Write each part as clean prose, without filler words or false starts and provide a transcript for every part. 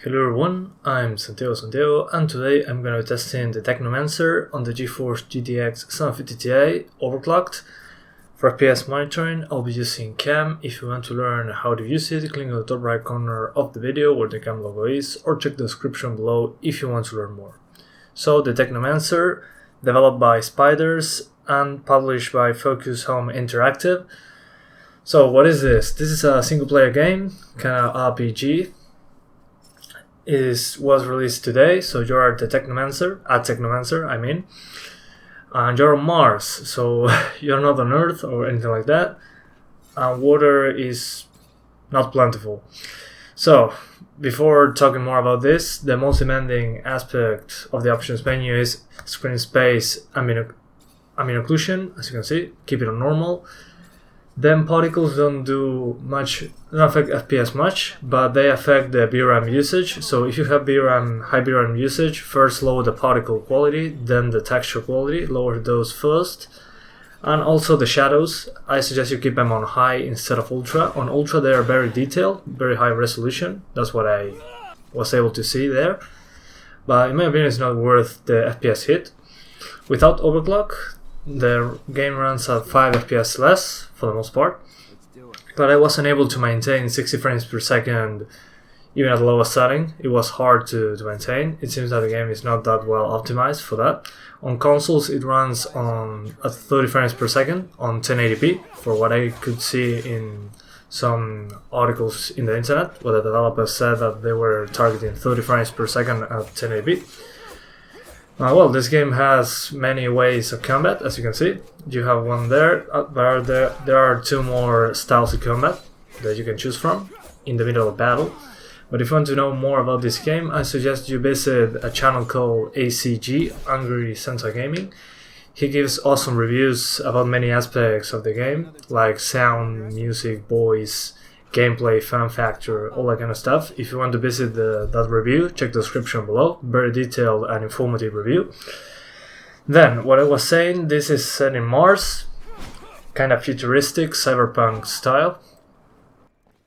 Hello everyone, I'm Santiago, and today I'm going to be testing the Technomancer on the Geforce GTX 750 Ti overclocked. For FPS monitoring, I'll be using CAM. If you want to learn how to use it, click on the top right corner of the video where the CAM logo is, or check the description below if you want to learn more. So, the Technomancer, developed by Spiders and published by Focus Home Interactive. So, what is this? This is a single player game, kind of RPG. Was released today, so you're the Technomancer, I mean, and you're on Mars, so you're not on Earth or anything like that, and water is not plentiful. So, before talking more about this, the most demanding aspect of the options menu is screen space ambient occlusion. As you can see, keep it on normal. Then particles don't affect FPS much, but they affect the VRAM usage. So if you have high VRAM usage, first lower the particle quality, then the texture quality, lower those first. And also the shadows, I suggest you keep them on high instead of ultra. On ultra they are very detailed, very high resolution, that's what I was able to see there. But in my opinion it's not worth the FPS hit. Without overclock, the game runs at 5 FPS less, for the most part, but I wasn't able to maintain 60 frames per second even at the lowest setting. It was hard to maintain. It seems that the game is not that well optimized for that. On consoles it runs at 30 frames per second on 1080p, for what I could see in some articles in the internet, where the developers said that they were targeting 30 frames per second at 1080p. Well, this game has many ways of combat, as you can see. You have one there, but there are two more styles of combat that you can choose from in the middle of battle. But if you want to know more about this game, I suggest you visit a channel called ACG, Angry Sensei Gaming. He gives awesome reviews about many aspects of the game, like sound, music, voice, gameplay, fan factor, all that kind of stuff. If you want to visit that review, check the description below. Very detailed and informative review. Then, what I was saying, this is set in Mars, kind of futuristic, cyberpunk style.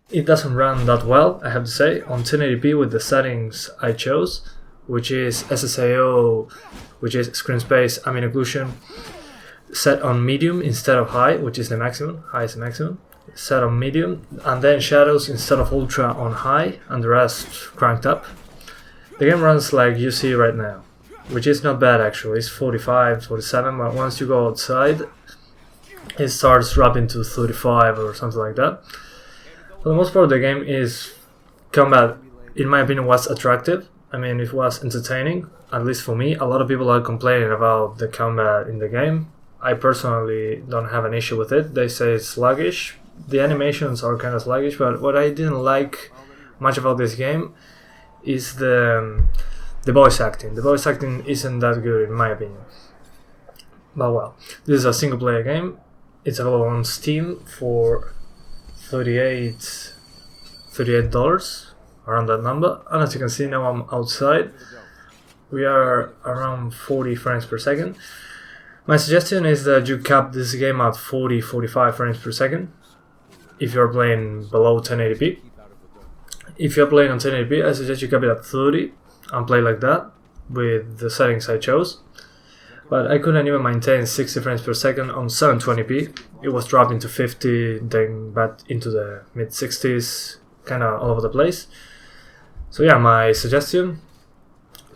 It doesn't run that well, I have to say, on 1080p with the settings I chose, which is SSAO, which is screen space ambient occlusion, set on medium instead of high, which is the maximum. High is the maximum. Set on medium, and then shadows instead of ultra on high, and the rest cranked up. The game runs like you see right now, which is not bad actually. It's 45, 47, but once you go outside it starts dropping to 35 or something like that. For the most part, the game is combat, in my opinion, was attractive. I mean, it was entertaining, at least for me. A lot of people are complaining about the combat in the game. I personally don't have an issue with it. They say it's sluggish. The animations are kind of sluggish, but what I didn't like much about this game is the voice acting. The voice acting isn't that good in my opinion. But well, this is a single player game. It's available on Steam for $38, around that number. And as you can see now, I'm outside. We are around 40 frames per second. My suggestion is that you cap this game at 40-45 frames per second if you're playing below 1080p. If you're playing on 1080p, I suggest you cap it at 30 and play like that with the settings I chose. But I couldn't even maintain 60 frames per second on 720p. It was dropping to 50, then back into the mid 60s, kind of all over the place. So yeah, my suggestion,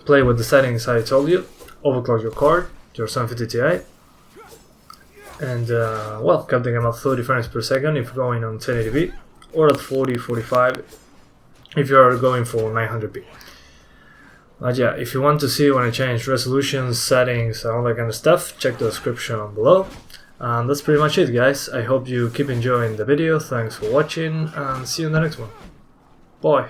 play with the settings I told you, overclock your card, your 750 Ti, and well, cap the game at 30 frames per second if you're going on 1080p, or at 40-45 if you're going for 900p. But yeah, if you want to see when I change resolutions, settings, and all that kind of stuff, check the description below. And that's pretty much it, guys. I hope you keep enjoying the video. Thanks for watching, and see you in the next one. Bye.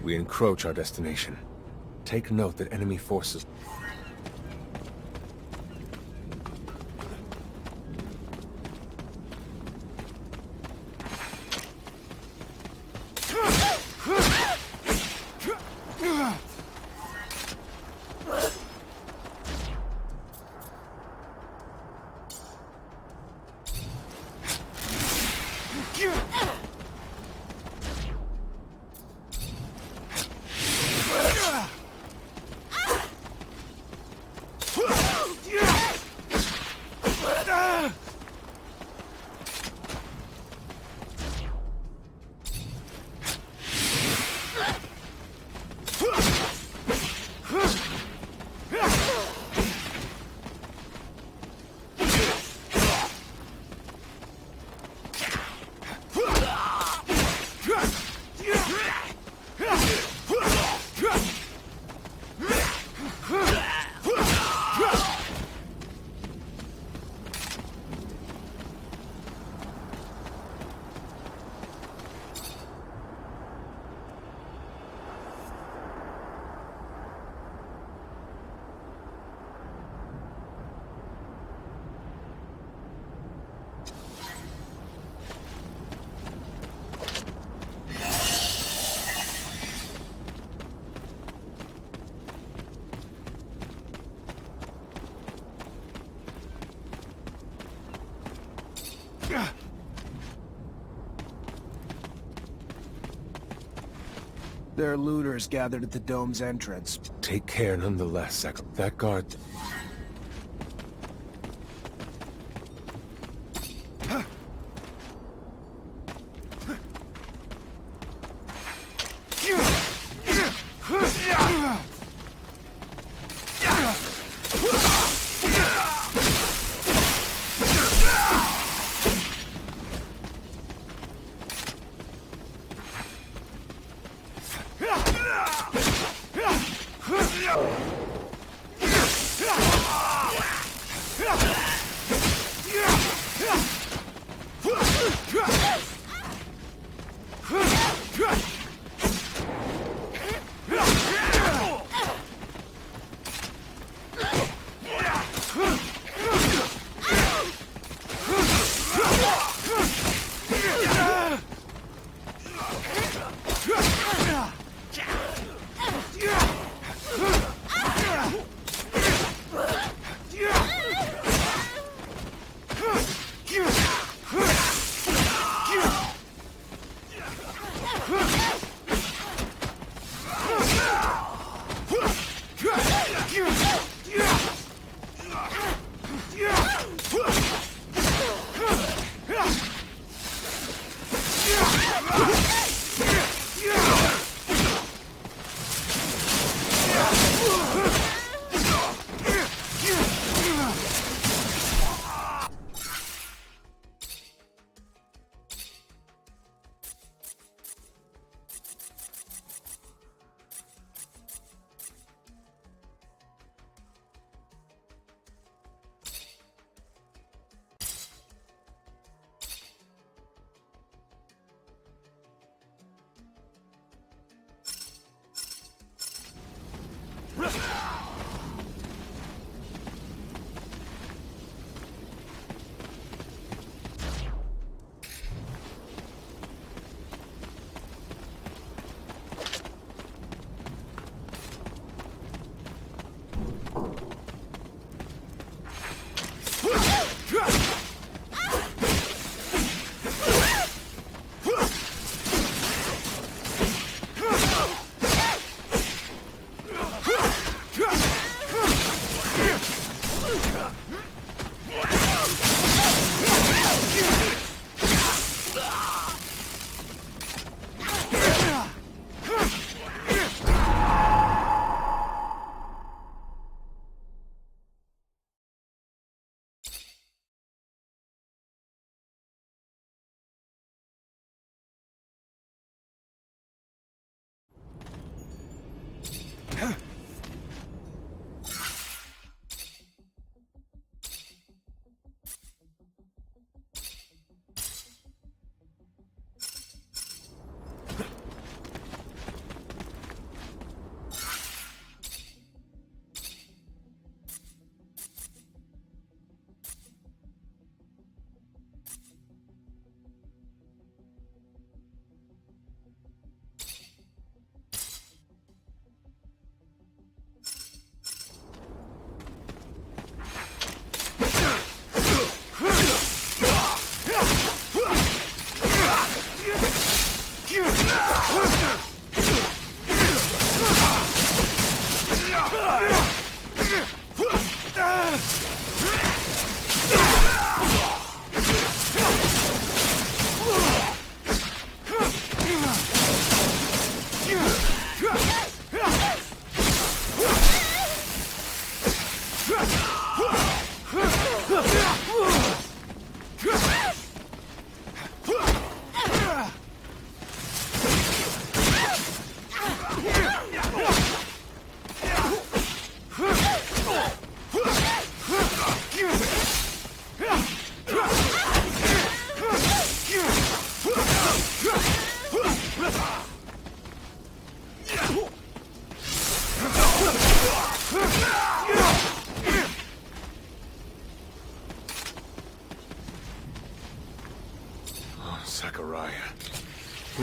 we encroach our destination. Take note that enemy forces... There are looters gathered at the dome's entrance. Take care nonetheless, that guard...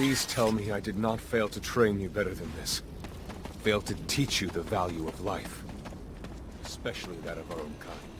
Please tell me I did not fail to train you better than this. Fail to teach you the value of life. Especially that of our own kind.